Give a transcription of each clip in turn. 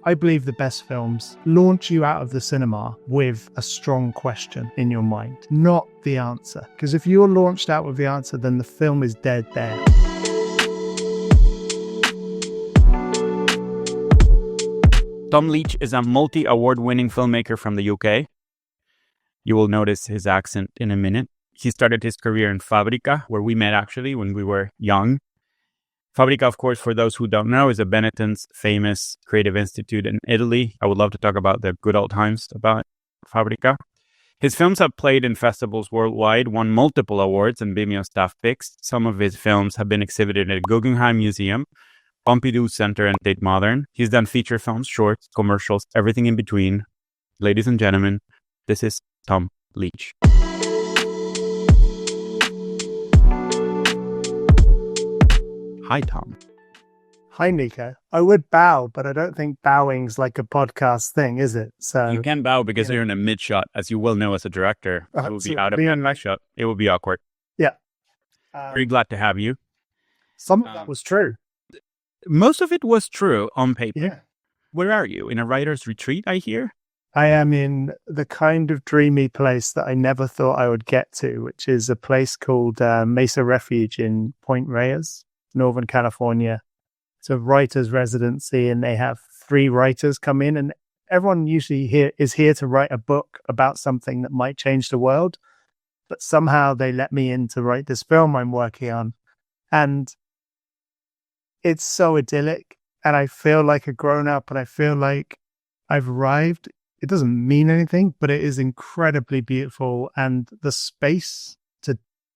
I believe the best films launch you out of the cinema with a strong question in your mind, not the answer. Because if you're launched out with the answer, then the film is dead there. Tom Leach is a multi-award-winning filmmaker from the UK. You will notice his accent in a minute. He started his career in Fabrica, where we met actually when we were young. Fabrica, of course, for those who don't know, is a Benetton's famous creative institute in Italy. I would love to talk about the good old times about Fabrica. His films have played in festivals worldwide, won multiple awards and Vimeo staff picks. Some of his films have been exhibited at Guggenheim Museum, Pompidou Center, and Tate Modern. He's done feature films, shorts, commercials, everything in between. Ladies and gentlemen, this is Tom Leach. Hi, Tom. Hi, Nico. I would bow, but I don't think bowing's like a podcast thing, is it? So you can bow because you're in a mid shot, as you will know as a director. It will be out of mid shot. It will be awkward. Yeah. Very glad to have you. Some of that was true. Most of it was true on paper. Yeah. Where are you? In a writer's retreat, I hear? I am in the kind of dreamy place that I never thought I would get to, which is a place called Mesa Refuge in Point Reyes, Northern California. It's a writer's residency, and they have 3 writers come in, and everyone usually is here to write a book about something that might change the world. But somehow they let me in to write this film I'm working on. And it's so idyllic, and I feel like a grown up, and I feel like I've arrived. It doesn't mean anything, but it is incredibly beautiful. And the space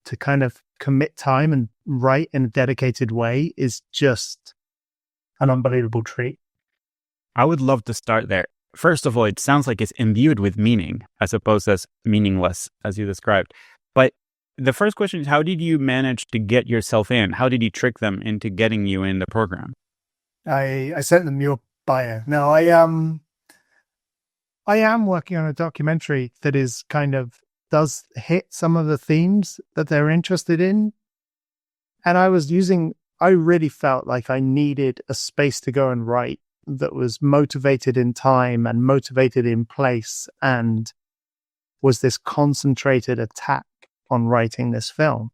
to kind of commit time and write in a dedicated way is just an unbelievable treat. I would love to start there. First of all, it sounds like it's imbued with meaning as opposed as meaningless, as you described. But the first question is, how did you manage to get yourself in? How did you trick them into getting you in the program? I sent them your bio. No, I am working on a documentary that is does hit some of the themes that they're interested in. And I really felt like I needed a space to go and write that was motivated in time and motivated in place, and was this concentrated attack on writing this film.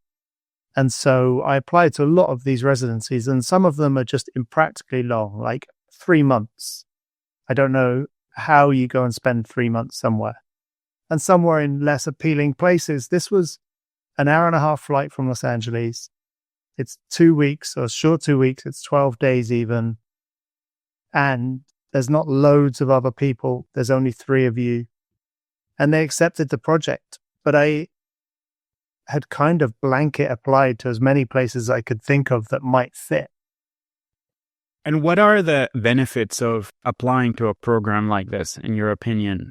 And so I applied to a lot of these residencies, and some of them are just impractically long, like 3 months. I don't know how you go and spend 3 months somewhere. And somewhere in less appealing places. This was an 1.5-hour flight from Los Angeles. It's 2 weeks, or a short 2 weeks. It's 12 days even. And there's not loads of other people. There's only 3 of you. And they accepted the project. But I had kind of blanket applied to as many places I could think of that might fit. And what are the benefits of applying to a program like this, in your opinion?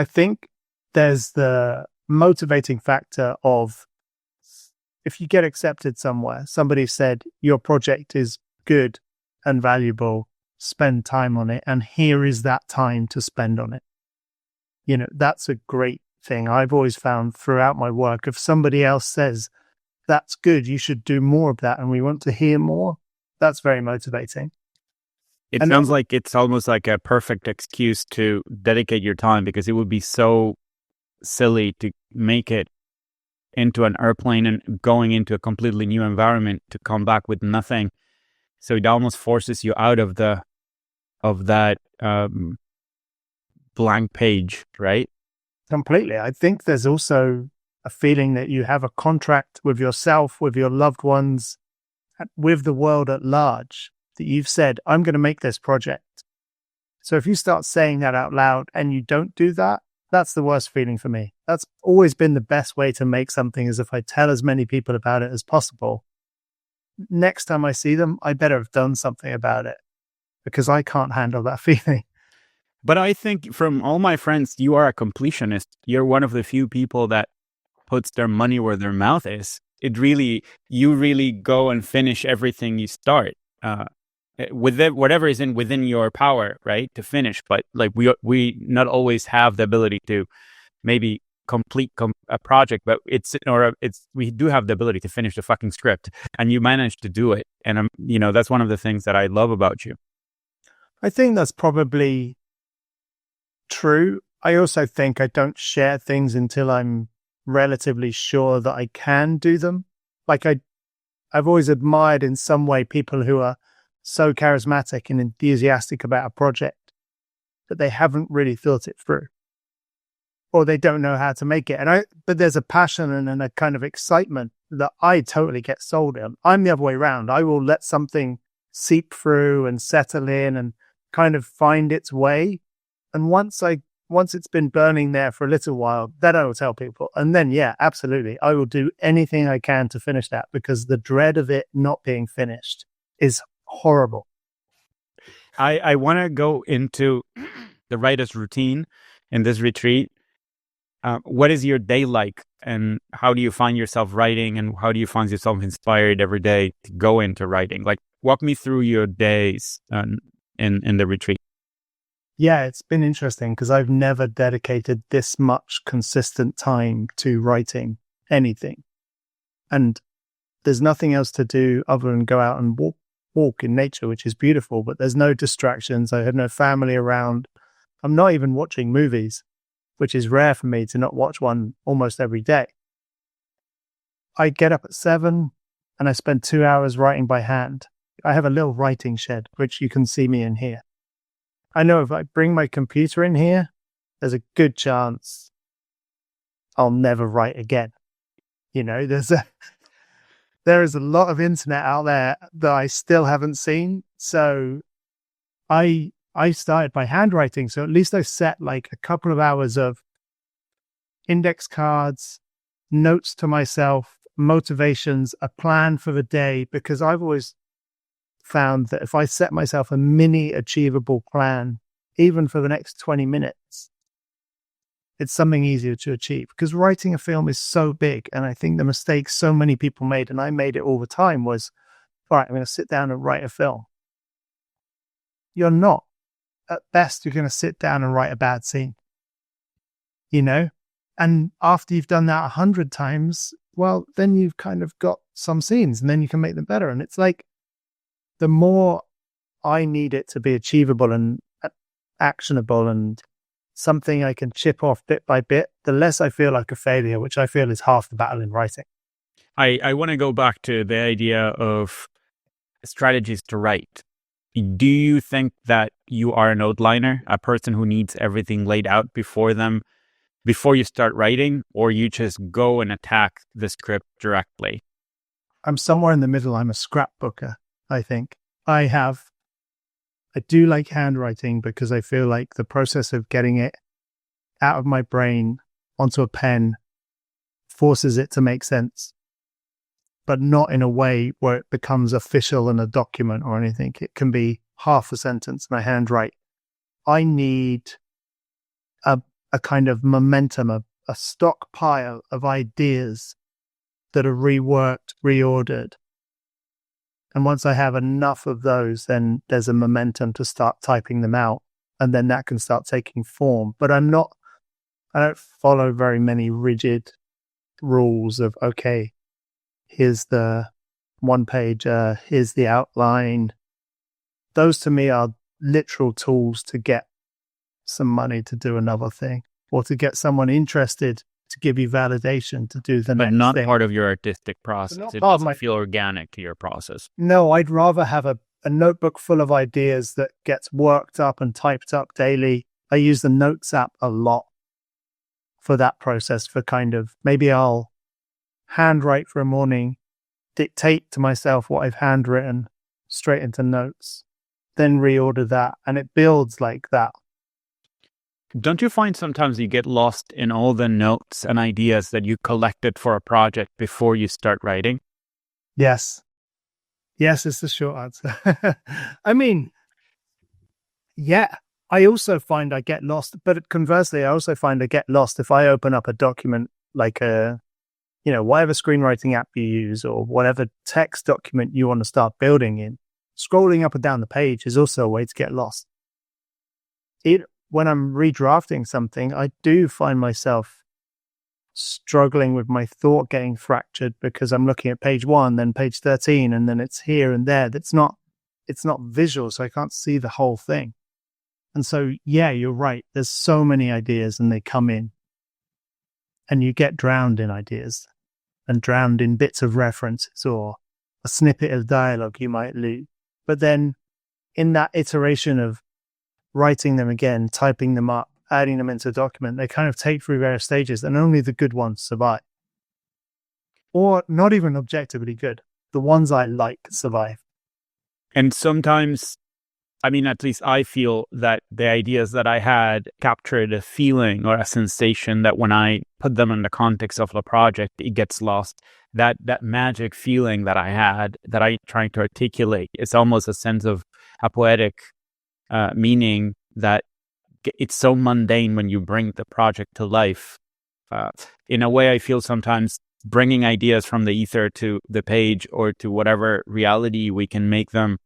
I think there's the motivating factor of, if you get accepted somewhere, somebody said, your project is good and valuable, spend time on it, and here is that time to spend on it. That's a great thing. I've always found throughout my work, if somebody else says, that's good, you should do more of that, and we want to hear more, that's very motivating. It sounds like it's almost like a perfect excuse to dedicate your time, because it would be so silly to make it into an airplane and going into a completely new environment to come back with nothing. So it almost forces you out of that blank page, right? Completely. I think there's also a feeling that you have a contract with yourself, with your loved ones, with the world at large, that you've said, I'm going to make this project. So if you start saying that out loud and you don't do that, that's the worst feeling for me. That's always been the best way to make something, is if I tell as many people about it as possible. Next time I see them, I better have done something about it, because I can't handle that feeling. But I think from all my friends, you are a completionist. You're one of the few people that puts their money where their mouth is. You really go and finish everything you start. With whatever is within your power, right, to finish. But like we not always have the ability to maybe complete a project, but we do have the ability to finish the fucking script, and you managed to do it. And that's one of the things that I love about you. I think that's probably true. I also think I don't share things until I'm relatively sure that I can do them. Like I've always admired in some way people who are so charismatic and enthusiastic about a project that they haven't really thought it through, or they don't know how to make it. But there's a passion and a kind of excitement that I totally get sold in. I'm the other way around. I will let something seep through and settle in and kind of find its way. And once it's been burning there for a little while, then I will tell people. And then, yeah, absolutely. I will do anything I can to finish that, because the dread of it not being finished is horrible. I want to go into the writer's routine in this retreat. What is your day like, and how do you find yourself writing, and how do you find yourself inspired every day to go into writing? Like, walk me through your days in the retreat. Yeah, it's been interesting because I've never dedicated this much consistent time to writing anything. And there's nothing else to do other than go out and walk in nature, which is beautiful, but there's no distractions. I have no family around. I'm not even watching movies, which is rare for me to not watch one almost every day. I get up at 7 and I spend 2 hours writing by hand. I have a little writing shed, which you can see me in here. I know if I bring my computer in here, there's a good chance I'll never write again. You know, there is a lot of internet out there that I still haven't seen. So I started by handwriting. So at least I set like a couple of hours of index cards, notes to myself, motivations, a plan for the day, because I've always found that if I set myself a mini achievable plan, even for the next 20 minutes, it's something easier to achieve. Because writing a film is so big. And I think the mistake so many people made, and I made it all the time, was, all right, I'm going to sit down and write a film. You're not. At best, you're going to sit down and write a bad scene. You know? And after you've done that 100 times, well, then you've kind of got some scenes and then you can make them better. And it's like, the more I need it to be achievable and actionable and something I can chip off bit by bit, the less I feel like a failure, which I feel is half the battle in writing. I want to go back to the idea of strategies to write. Do you think that you are an outliner, a person who needs everything laid out before you start writing, or you just go and attack the script directly? I'm somewhere in the middle. I'm a scrapbooker, I think. I do like handwriting because I feel like the process of getting it out of my brain onto a pen forces it to make sense, but not in a way where it becomes official in a document or anything. It can be half a sentence and I handwrite. I need a kind of momentum, a stockpile of ideas that are reworked, reordered. And once I have enough of those, then there's a momentum to start typing them out. And then that can start taking form. But I don't follow very many rigid rules of, okay, here's the one page, here's the outline. Those to me are literal tools to get some money to do another thing, or to get someone interested to give you validation to do the next thing. But not part of your artistic process. It doesn't feel organic to your process. No, I'd rather have a notebook full of ideas that gets worked up and typed up daily. I use the Notes app a lot for that process, for kind of, maybe I'll handwrite for a morning, dictate to myself what I've handwritten straight into Notes, then reorder that. And it builds like that. Don't you find sometimes you get lost in all the notes and ideas that you collected for a project before you start writing? Yes. Yes, is the short answer. I mean, yeah, I also find I get lost, but conversely, I also find I get lost if I open up a document like whatever screenwriting app you use or whatever text document you want to start building in. Scrolling up and down the page is also a way to get lost. When I'm redrafting something, I do find myself struggling with my thought getting fractured because I'm looking at page 1, then page 13, and then it's here and there. it's not visual, so I can't see the whole thing. And so, yeah, you're right. There's so many ideas and they come in and you get drowned in ideas and drowned in bits of references or a snippet of dialogue you might lose. But then in that iteration of writing them again, typing them up, adding them into a document, they kind of take through various stages and only the good ones survive. Or not even objectively good. The ones I like survive. And sometimes, I mean, at least I feel that the ideas that I had captured a feeling or a sensation that when I put them in the context of the project, it gets lost. That magic feeling that I had that I trying to articulate, it's almost a sense of a poetic meaning that it's so mundane when you bring the project to life. In a way, I feel sometimes bringing ideas from the ether to the page or to whatever reality we can make them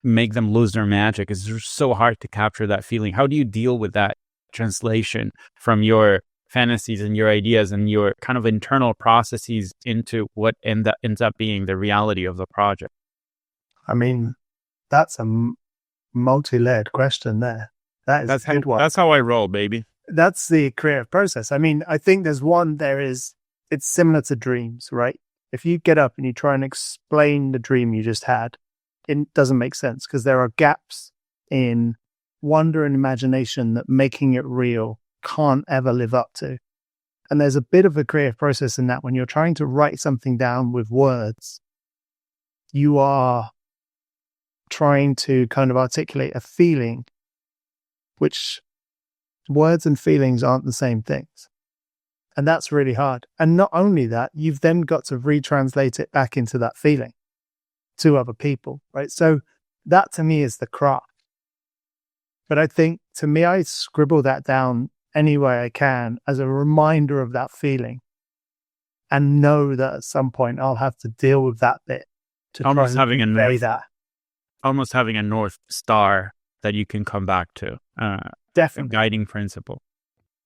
lose their magic. It's just so hard to capture that feeling. How do you deal with that translation from your fantasies and your ideas and your kind of internal processes into what ends up being the reality of the project? I mean, that's a multi-layered question there. That's a good one. That's how I roll, baby. That's the creative process. I mean, I think it's similar to dreams, right? If you get up and you try and explain the dream you just had, it doesn't make sense because there are gaps in wonder and imagination that making it real can't ever live up to. And there's a bit of a creative process in that when you're trying to write something down with words, you are trying to kind of articulate a feeling, which words and feelings aren't the same things. And that's really hard. And not only that, you've then got to retranslate it back into that feeling to other people, right? So that to me is the craft. But I think to me, I scribble that down any way I can as a reminder of that feeling and know that at some point I'll have to deal with that bit to almost try and convey that. Almost having a North Star that you can come back to. Definitely. A guiding principle.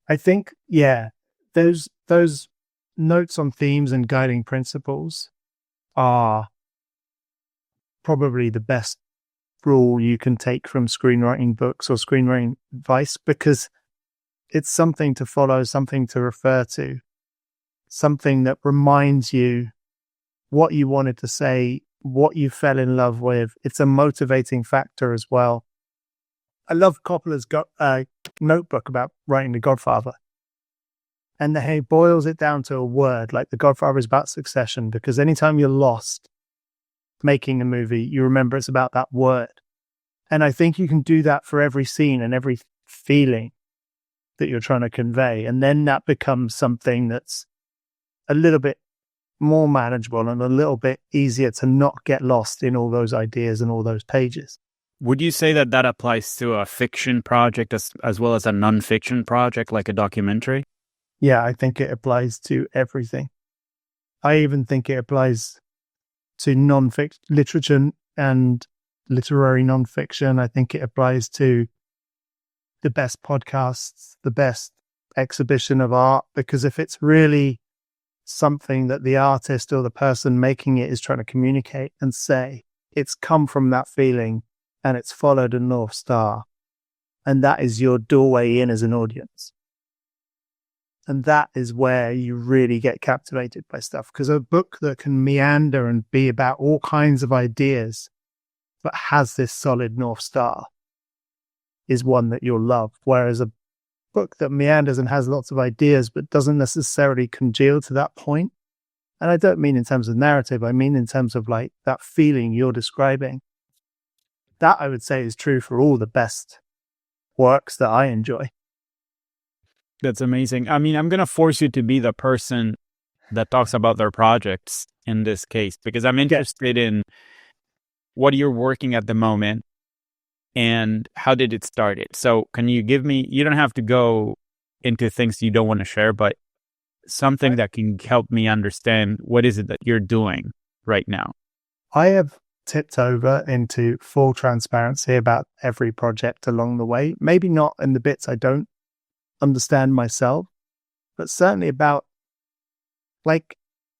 I think, yeah, those notes on themes and guiding principles are probably the best rule you can take from screenwriting books or screenwriting advice, because it's something to follow, something to refer to, something that reminds you what you wanted to say, what you fell in love with. It's a motivating factor as well. I love Coppola's notebook about writing The Godfather. And he boils it down to a word, like The Godfather is about succession, because anytime you're lost making a movie, you remember it's about that word. And I think you can do that for every scene and every feeling that you're trying to convey. And then that becomes something that's a little bit more manageable and a little bit easier to not get lost in all those ideas and all those pages. Would you say that that applies to a fiction project as well as a non-fiction project, like a documentary? Yeah, I think it applies to everything. I even think it applies to non-fiction literature and literary non-fiction. I think it applies to the best podcasts, the best exhibition of art, because if it's really something that the artist or the person making it is trying to communicate and say, it's come from that feeling and it's followed a North Star. And that is your doorway in as an audience. And that is where you really get captivated by stuff. Because a book that can meander and be about all kinds of ideas, but has this solid North Star, is one that you'll love. Whereas a book that meanders and has lots of ideas, but doesn't necessarily congeal to that point. And I don't mean in terms of narrative, I mean in terms of like that feeling you're describing. That I would say is true for all the best works that I enjoy. That's amazing. I mean, I'm going to force you to be the person that talks about their projects in this case, because I'm interested in what you're working at the moment and how did it start it. So can you give me, you don't have to go into things you don't want to share, but something that can help me understand what is it that you're doing right now. I have tipped over into full transparency about every project along the way. Maybe not in the bits I don't understand myself, but certainly about, like,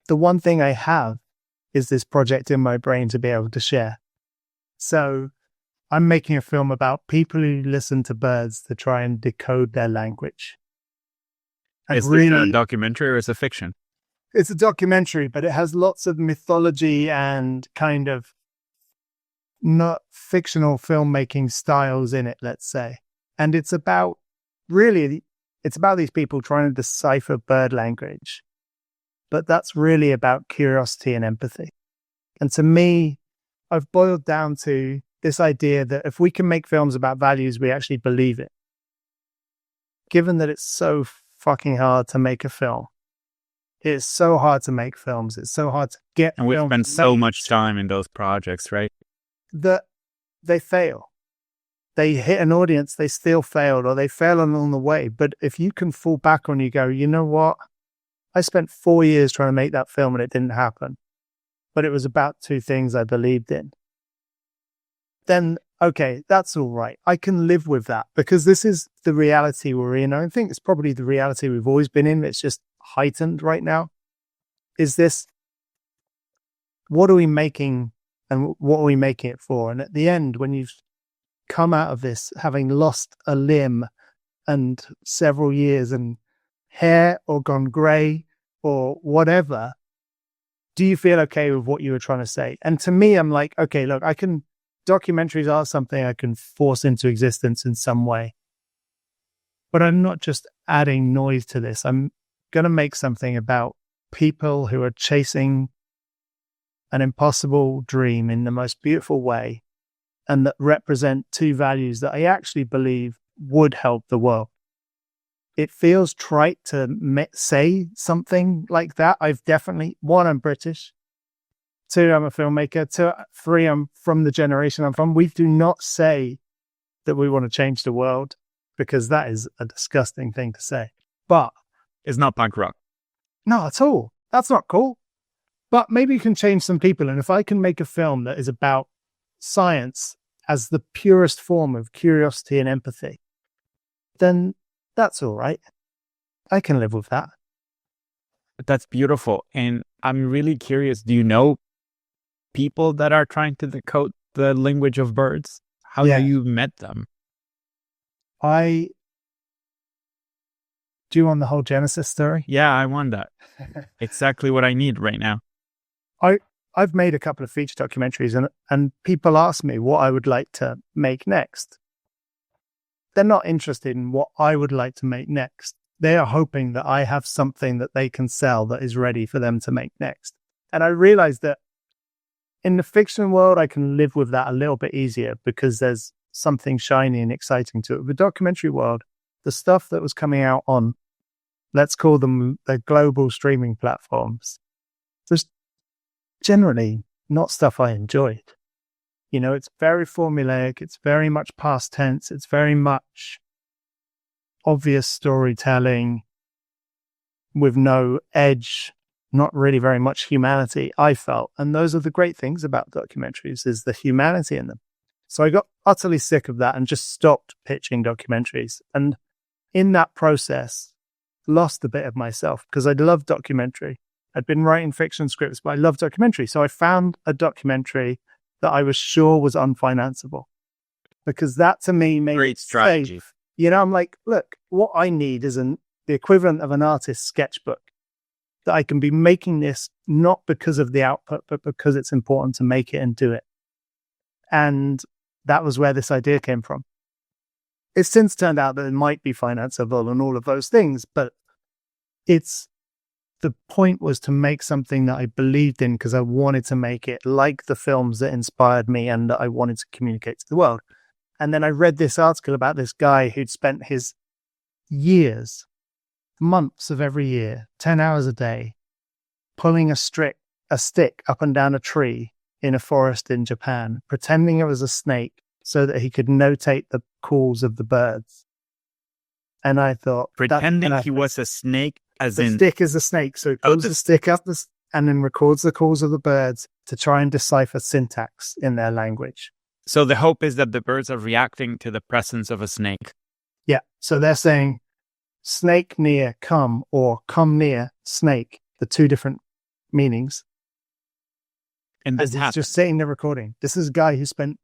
the one thing I have is this project in my brain to be able to share. So I'm making a film about people who listen to birds to try and decode their language. And Is this a documentary or is it fiction? It's a documentary, but it has lots of mythology and kind of not fictional filmmaking styles in it, let's say. And it's about these people trying to decipher bird language. But that's really about curiosity and empathy. And to me, I've boiled down to this idea that if we can make films about values, we actually believe it. Given that it's so fucking hard to make a film, it's so hard to make films. It's so hard to get. And we spend so much time in those projects, right? That they fail. They hit an audience, they still failed, or they fail along the way. But if you can fall back on, you go, you know what? I spent 4 years trying to make that film and it didn't happen. But it was about two things I believed in. Then, okay, that's all right. I can live with that because this is the reality we're in. I think it's probably the reality we've always been in. It's just heightened right now. Is this, what are we making and what are we making it for? And at the end, when you've come out of this having lost a limb and several years and hair or gone grey or whatever, do you feel okay with what you were trying to say? And to me, I'm like, okay, look, documentaries are something I can force into existence in some way. But I'm not just adding noise to this. I'm going to make something about people who are chasing an impossible dream in the most beautiful way and that represent two values that I actually believe would help the world. It feels trite to say something like that. One, I'm British. Two, I'm a filmmaker. Three, I'm from the generation I'm from. We do not say that we want to change the world because that is a disgusting thing to say. But it's not punk rock. No, at all. That's not cool. But maybe you can change some people. And if I can make a film that is about science as the purest form of curiosity and empathy, then that's all right. I can live with that. That's beautiful. And I'm really curious, do you know people that are trying to decode the language of birds? How do you met them? Do you want the whole Genesis story? Yeah, I want that. Exactly what I need right now. I've made a couple of feature documentaries and people ask me what I would like to make next. They're not interested in what I would like to make next. They are hoping that I have something that they can sell that is ready for them to make next. And I realized that in the fiction world, I can live with that a little bit easier because there's something shiny and exciting to it. The documentary world, the stuff that was coming out on, let's call them the global streaming platforms, there's generally not stuff I enjoyed. You know, it's very formulaic. It's very much past tense. It's very much obvious storytelling with no edge, not really very much humanity, I felt. And those are the great things about documentaries, is the humanity in them. So I got utterly sick of that and just stopped pitching documentaries. And in that process, lost a bit of myself because I'd loved documentary. I'd been writing fiction scripts, but I loved documentary. So I found a documentary that I was sure was unfinanceable because that to me made great strategy. Safe. You know, I'm like, look, what I need is the equivalent of an artist's sketchbook, that I can be making this not because of the output, but because it's important to make it and do it. And that was where this idea came from. It's since turned out that it might be financeable and all of those things, but the point was to make something that I believed in because I wanted to make it like the films that inspired me and that I wanted to communicate to the world. And then I read this article about this guy who'd spent his years, months of every year, 10 hours a day, pulling a stick up and down a tree in a forest in Japan, pretending it was a snake so that he could notate the calls of the birds. And I thought... Pretending he was a snake, as the in... The stick is a snake, so he pulls the stick up and then records the calls of the birds to try and decipher syntax in their language. So the hope is that the birds are reacting to the presence of a snake. Yeah, so they're saying, snake near, come, or come near, snake, the two different meanings. And this is just sitting there recording. This is a guy who spent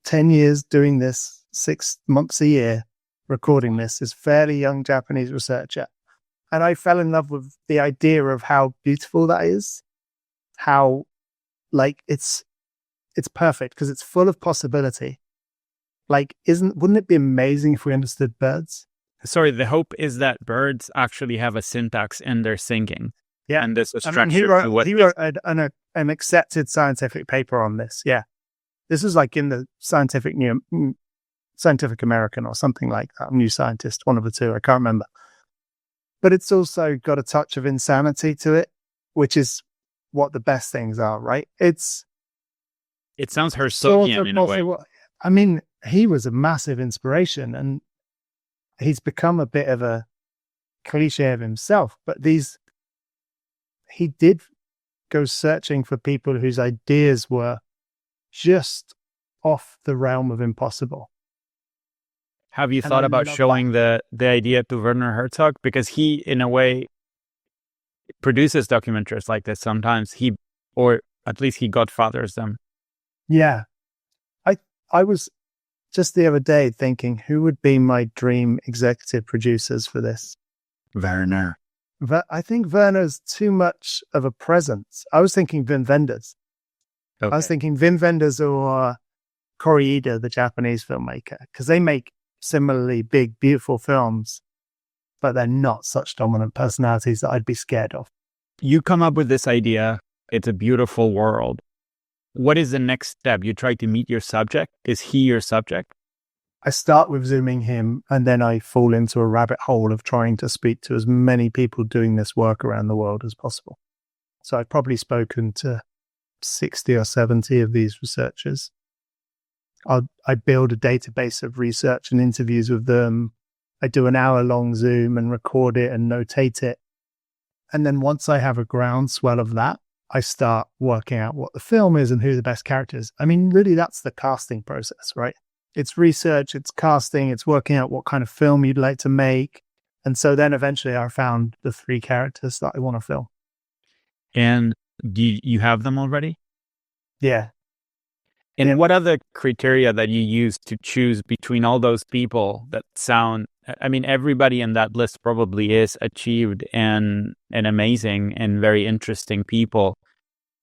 10 years doing this, 6 months a year, recording this fairly young Japanese researcher. And I fell in love with the idea of how beautiful that is. How, like, it's perfect because it's full of possibility. Like, wouldn't it be amazing if we understood birds? Sorry, the hope is that birds actually have a syntax in their singing. Yeah. And there's a I mean, structure he wrote an accepted scientific paper on this. Yeah. This is like in the Scientific American or something like that. New Scientist, one of the two. I can't remember. But it's also got a touch of insanity to it, which is what the best things are, right? It sounds Herzogian in a way. I mean, he was a massive inspiration and he's become a bit of a cliche of himself, but he did go searching for people whose ideas were just off the realm of impossible. Have you thought about showing the idea to Werner Herzog? Because he, in a way, produces documentaries like this sometimes. Or at least he godfathers them. Yeah. I was just the other day thinking, who would be my dream executive producers for this? Werner. I think Werner's too much of a presence. I was thinking Wim Wenders. Okay. I was thinking Wim Wenders or Koreeda, the Japanese filmmaker, because they make similarly big, beautiful films, but they're not such dominant personalities that I'd be scared of. You come up with this idea. It's a beautiful world. What is the next step? You try to meet your subject. Is he your subject? I start with zooming him, and then I fall into a rabbit hole of trying to speak to as many people doing this work around the world as possible. So I've probably spoken to 60 or 70 of these researchers. I build a database of research and interviews with them. I do an hour-long Zoom and record it and notate it. And then once I have a groundswell of that, I start working out what the film is and who the best characters. I mean, really, that's the casting process, right? It's research, it's casting, it's working out what kind of film you'd like to make. And so then eventually I found the 3 characters that I want to film. And do you have them already? Yeah. And what are the criteria that you use to choose between all those people that sound, I mean, everybody in that list probably is achieved and amazing and very interesting people.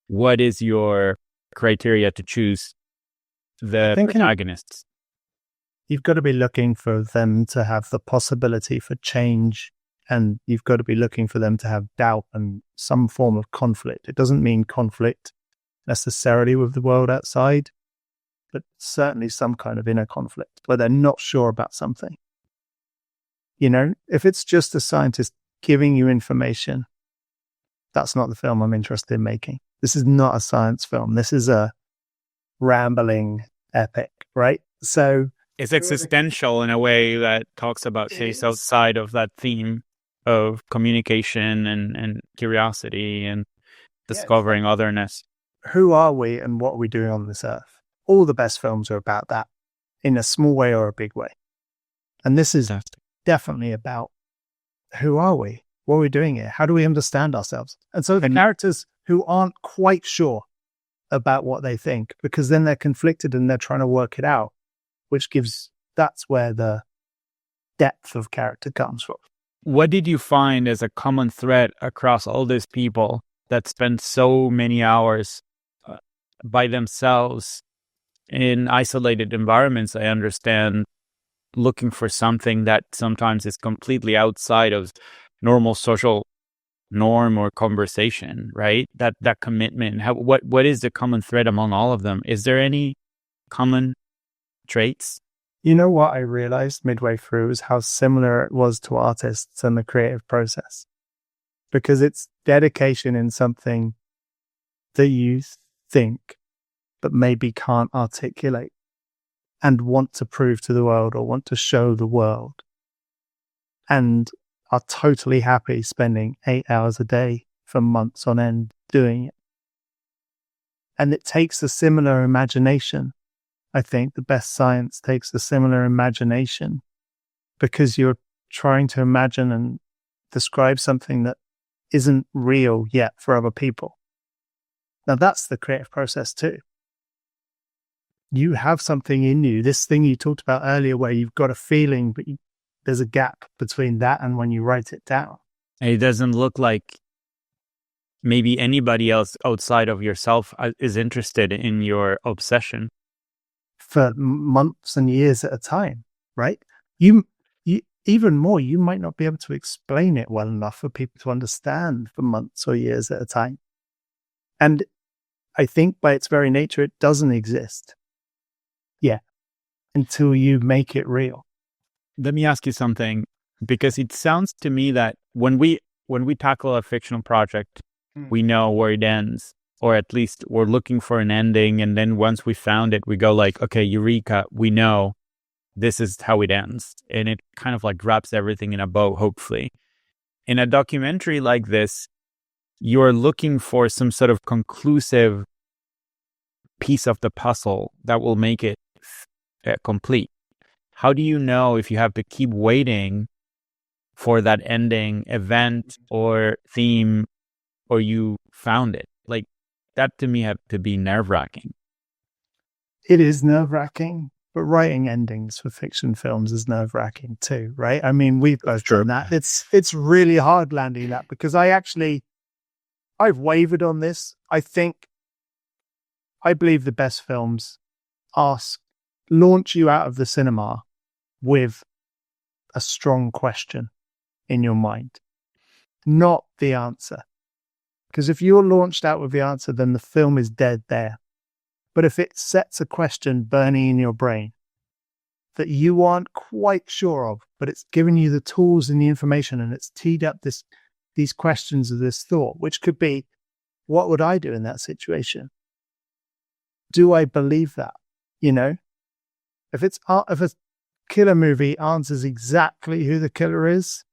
What is your criteria to choose the protagonists? You've got to be looking for them to have the possibility for change, and you've got to be looking for them to have doubt and some form of conflict. It doesn't mean conflict necessarily with the world outside, but certainly some kind of inner conflict where they're not sure about something. You know, if it's just a scientist giving you information, that's not the film I'm interested in making. This is not a science film. This is a rambling epic, right? So it's existential in a way that talks about things outside of that theme of communication and curiosity and discovering otherness. Who are we and what are we doing on this earth? All the best films are about that in a small way or a big way. And this is definitely about who are we? What are we doing here? How do we understand ourselves? And so the characters who aren't quite sure about what they think, because then they're conflicted and they're trying to work it out, that's where the depth of character comes from. What did you find as a common thread across all these people that spend so many hours by themselves in isolated environments? I understand, looking for something that sometimes is completely outside of normal social norm or conversation, right? That commitment. What is the common thread among all of them? Is there any common traits? You know what I realized midway through is how similar it was to artists and the creative process, because it's dedication in something that you think but maybe can't articulate and want to prove to the world or want to show the world, and are totally happy spending 8 hours a day for months on end doing it. And it takes a similar imagination. I think the best science takes a similar imagination, because you're trying to imagine and describe something that isn't real yet for other people. Now that's the creative process too. you have something in you, this thing you talked about earlier where you've got a feeling, but there's a gap between that and when you write it down. And it doesn't look like maybe anybody else outside of yourself is interested in your obsession. For months and years at a time, right? You even more, you might not be able to explain it well enough for people to understand for months or years at a time. And I think by its very nature, it doesn't exist. Yeah. Until you make it real. Let me ask you something, because it sounds to me that when we tackle a fictional project, we know where it ends, or at least we're looking for an ending. And then once we found it, we go like, okay, eureka, we know this is how it ends. And it kind of like wraps everything in a bow, hopefully. In a documentary like this, you're looking for some sort of conclusive piece of the puzzle that will make it complete. How do you know if you have to keep waiting for that ending event or theme, or you found it? Like, that to me had to be nerve-wracking. It is nerve-wracking, but writing endings for fiction films is nerve-wracking too, right? I mean, we've both done that. It's really hard landing that, because I've wavered on this. I believe the best films launch you out of the cinema with a strong question in your mind, not the answer. Because if you're launched out with the answer, then the film is dead there. But if it sets a question burning in your brain that you aren't quite sure of, but it's given you the tools and the information, and it's teed up these questions of this thought, which could be, what would I do in that situation? Do I believe that? You know, if a killer movie answers exactly who the killer is,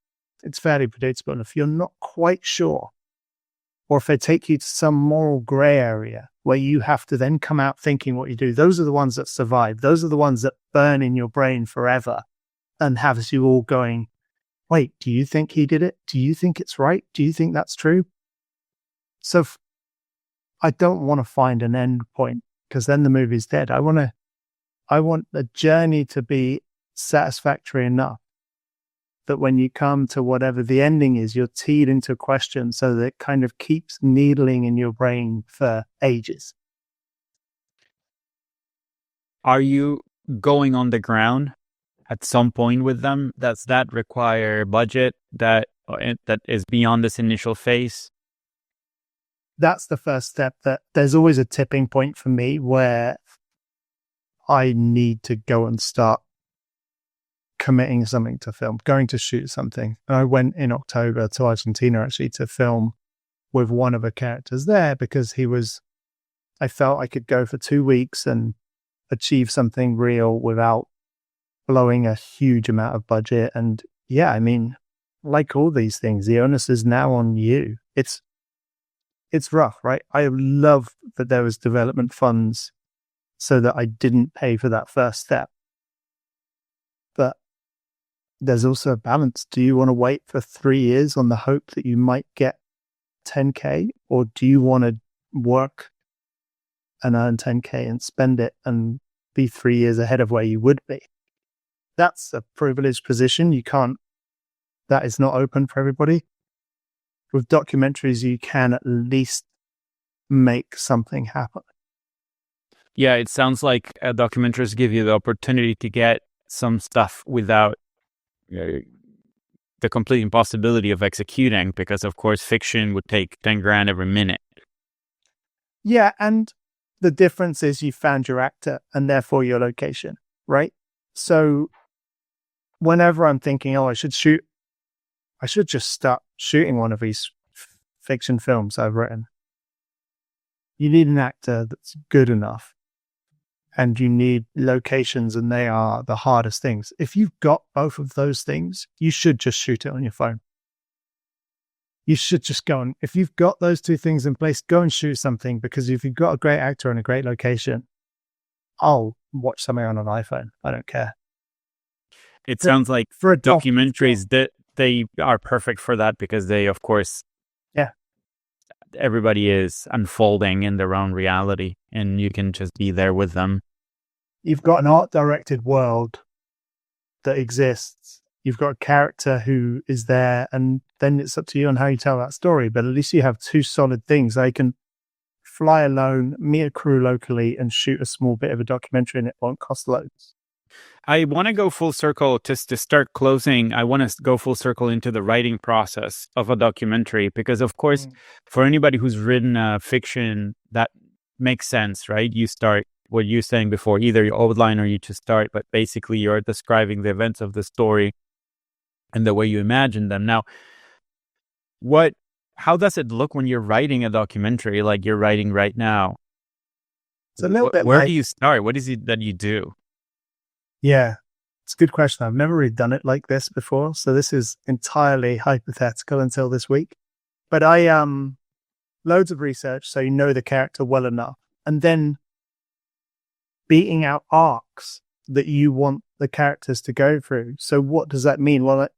it's fairly predictable. And if you're not quite sure, or if they take you to some moral gray area where you have to then come out thinking what you do, those are the ones that survive. Those are the ones that burn in your brain forever and have you all going, wait, do you think he did it? Do you think it's right? Do you think that's true? So I don't want to find an end point, because then the movie's dead. I want the journey to be satisfactory enough that when you come to whatever the ending is, you're teed into a question so that it kind of keeps needling in your brain for ages. Are you going on the ground at some point with them? Does that require budget that is beyond this initial phase? That's the first step. That there's always a tipping point for me where I need to go and start committing something to film, going to shoot something. And I went in October to Argentina actually to film with one of the characters there, because I felt I could go for 2 weeks and achieve something real without blowing a huge amount of budget. And yeah, I mean, like all these things, the onus is now on you. It's rough, right? I love that there was development funds so that I didn't pay for that first step. But there's also a balance. Do you want to wait for 3 years on the hope that you might get 10K? Or do you want to work and earn 10K and spend it and be 3 years ahead of where you would be? That's a privileged position. That is not open for everybody. With documentaries, you can at least make something happen. Yeah, it sounds like documentaries give you the opportunity to get some stuff without the complete impossibility of executing, because of course fiction would take 10 grand every minute. Yeah, and the difference is you found your actor and therefore your location, right? So whenever I'm thinking, I should just start shooting one of these fiction films I've written, you need an actor that's good enough, and you need locations, and they are the hardest things. If you've got both of those things, you should just shoot it on your phone. You should just go and, if you've got those two things in place, go and shoot something, because if you've got a great actor and a great location, I'll watch something on an iPhone. I don't care. It sounds like for documentaries that they are perfect for that, because they, of course, everybody is unfolding in their own reality, and you can just be there with them. you've got an art-directed world that exists. You've got a character who is there, and then it's up to you on how you tell that story. But at least you have two solid things. I can fly alone, meet a crew locally, and shoot a small bit of a documentary, and it won't cost loads. I want to go full circle just to start closing. I want to go full circle into the writing process of a documentary, because of course, for anybody who's written fiction, that makes sense, right? You start what you're saying before, either you outline or you just start, but basically you're describing the events of the story and the way you imagine them. Now, how does it look when you're writing a documentary like you're writing right now? It's a little bit where do you start? What is it that you do? Yeah, it's a good question. I've never really done it like this before, so this is entirely hypothetical until this week. But I loads of research, so you know the character well enough, and then beating out arcs that you want the characters to go through. So what does that mean? Well,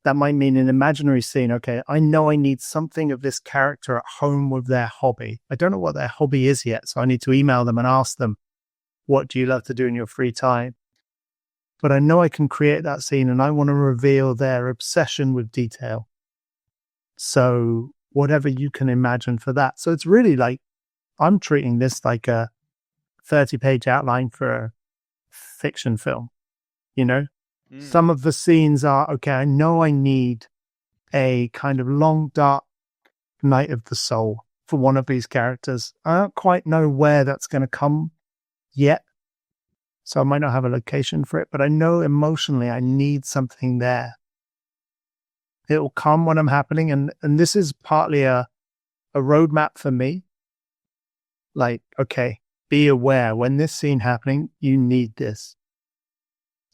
that might mean an imaginary scene. Okay, I know I need something of this character at home with their hobby. I don't know what their hobby is yet, so I need to email them and ask them, what do you love to do in your free time? But I know I can create that scene, and I want to reveal their obsession with detail. So whatever you can imagine for that. So it's really like, I'm treating this like a 30-page outline for a fiction film, you know? Some of the scenes are, okay, I know I need a kind of long, dark night of the soul for one of these characters. I don't quite know where that's going to come yet, so I might not have a location for it, but I know emotionally I need something there. It will come when I'm happening, and this is partly a roadmap for me. Like, okay, be aware when this scene happening, you need this.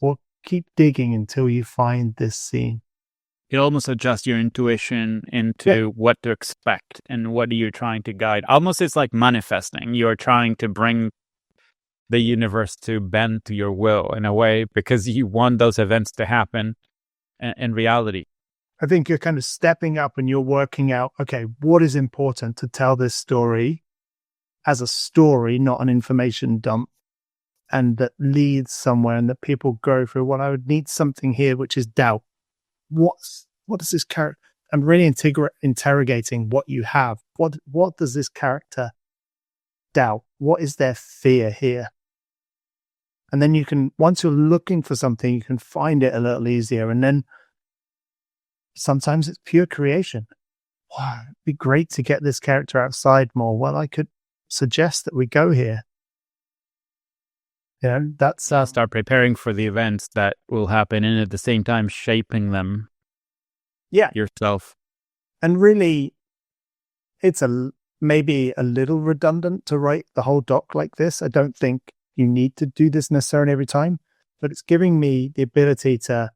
Or keep digging until you find this scene. It almost adjusts your intuition into what to expect and what you're trying to guide. Almost it's like manifesting. You're trying to bring the universe to bend to your will in a way, because you want those events to happen in reality. I think you're kind of stepping up and you're working out, okay, what is important to tell this story as a story, not an information dump, and that leads somewhere and that people go through. Well, I would need something here, which is doubt. What does this character? I'm really interrogating what you have. What does this character doubt? What is their fear here? And then you can, once you're looking for something, you can find it a little easier. And then sometimes it's pure creation. Wow, it'd be great to get this character outside more. Well, I could suggest that we go here. You know, that's start preparing for the events that will happen, and at the same time shaping them. Yeah, yourself. And really, it's maybe a little redundant to write the whole doc like this. I don't think you need to do this necessarily every time, but it's giving me the ability to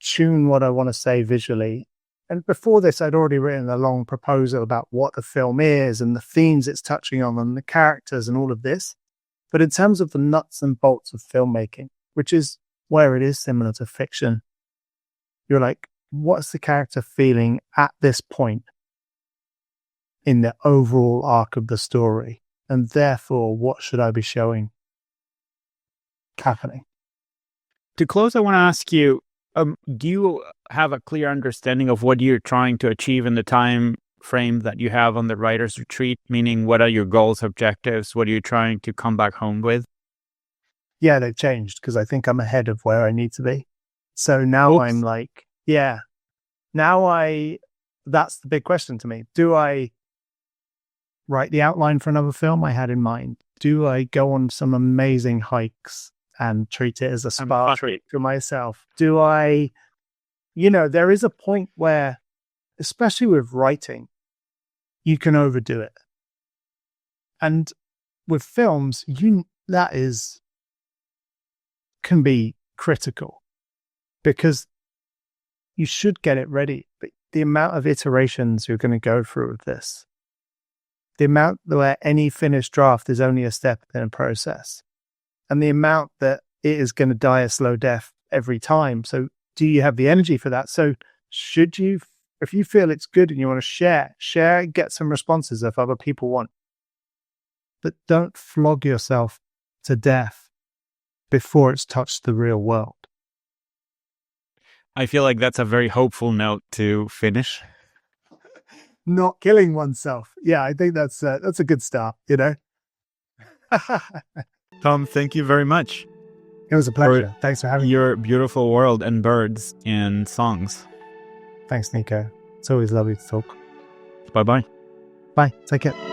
tune what I want to say visually. And before this, I'd already written a long proposal about what the film is and the themes it's touching on and the characters and all of this. But in terms of the nuts and bolts of filmmaking, which is where it is similar to fiction, you're like, what's the character feeling at this point in the overall arc of the story? And therefore, what should I be showing happening? To close, I want to ask you, do you have a clear understanding of what you're trying to achieve in the time frame that you have on the writer's retreat? Meaning, what are your goals, objectives? What are you trying to come back home with? Yeah, they've changed because I think I'm ahead of where I need to be. So now I'm like, that's the big question to me. Do I write the outline for another film I had in mind? Do I go on some amazing hikes and treat it as a spa treat for myself? Do I, there is a point where, especially with writing, you can overdo it. And with films, can be critical because you should get it ready. But the amount of iterations you're going to go through with this, the amount where any finished draft is only a step in a process, and the amount that it is going to die a slow death every time. So do you have the energy for that? So should you, if you feel it's good and you want to share, get some responses if other people want. But don't flog yourself to death before it's touched the real world. I feel like that's a very hopeful note to finish. Not killing oneself. Yeah, I think that's a good start, you know? Tom, thank you very much. It was a pleasure. Thanks for having me. Your beautiful world and birds and songs. Thanks, Nico. It's always lovely to talk. Bye-bye. Bye. Take care.